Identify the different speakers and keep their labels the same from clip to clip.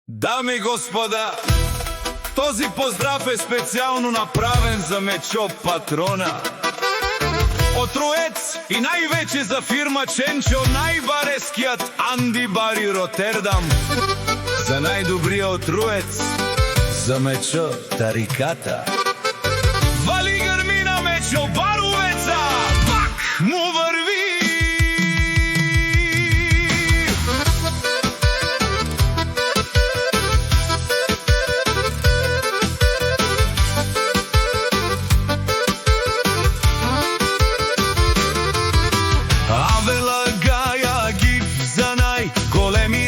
Speaker 1: Дами и господа, този поздрав е специално направен за Мечо Патрона. Од Троец и највеќе за фирма Ченчо, најбарескиот Анди Бари Ротердам. За најдобриот Троец, за Мечо Тариката. Вали грмина Мечо Баровеца, пак му върви.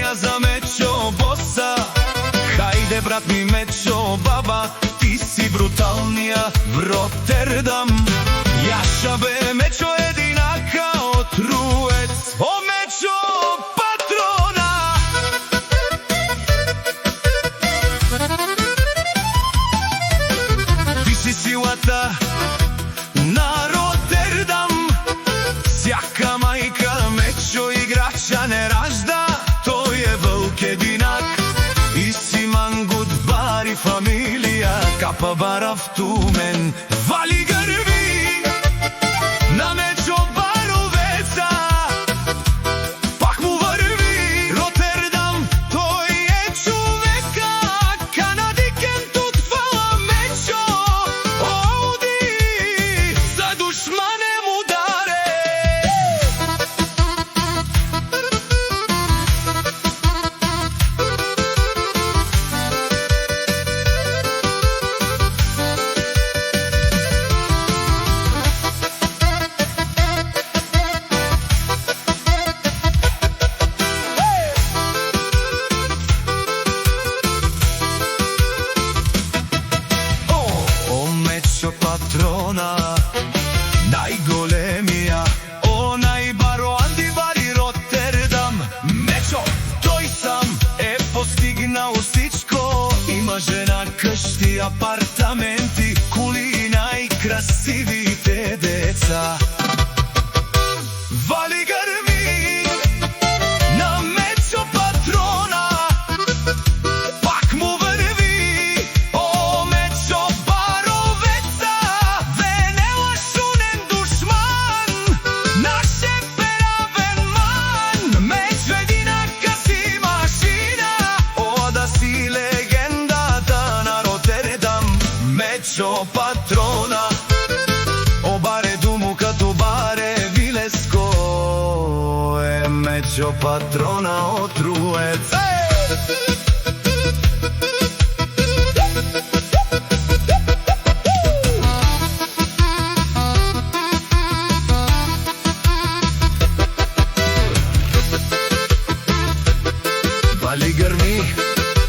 Speaker 1: За Мечо боса, хајде брат ми Мечо баба, ти си бруталнија в Ротердам. Јаша бе Мечо единака од Троец, о Мечо Патрона. Ти си силата на Ротердам, сјака мајка Мечо играча не ражда. Тој е вълк единак и си мангут бари фамилија, капа барав тумен, вали грви на Мечо Баровеца, пак му върви Ротердам, тој е човека, канадикен тут фала Мечо, оуди, за душмане му даре. Мечо Патрона, најголемија, о најбаро Анди Бари Ротердам. Мечо, тој сам е постигнал всичко, има жена, къщи, апартаменти, кули и најкрасивите деца. Вали грми на Мечо Патрона, пак му върви, о Мечо Баровеца, венела шунен душман, наше перавен ман. Мечо единака си машина, о да си легендата на Ротердам. Мечо Патрона, о баре думу като баре Вилеско, е Мечо Патрона од Троец. Вали грми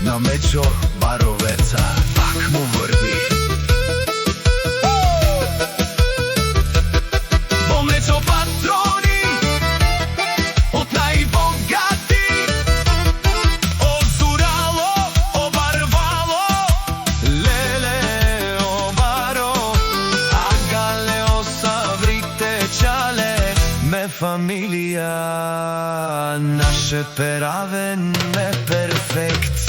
Speaker 1: на Мечо Баровеца, пак му върви. О Мечо Патрони, од најбогати, озурало, обарвало, леле обаро, агале осаврите чале, ме фамилија, наше перавен ме перфект.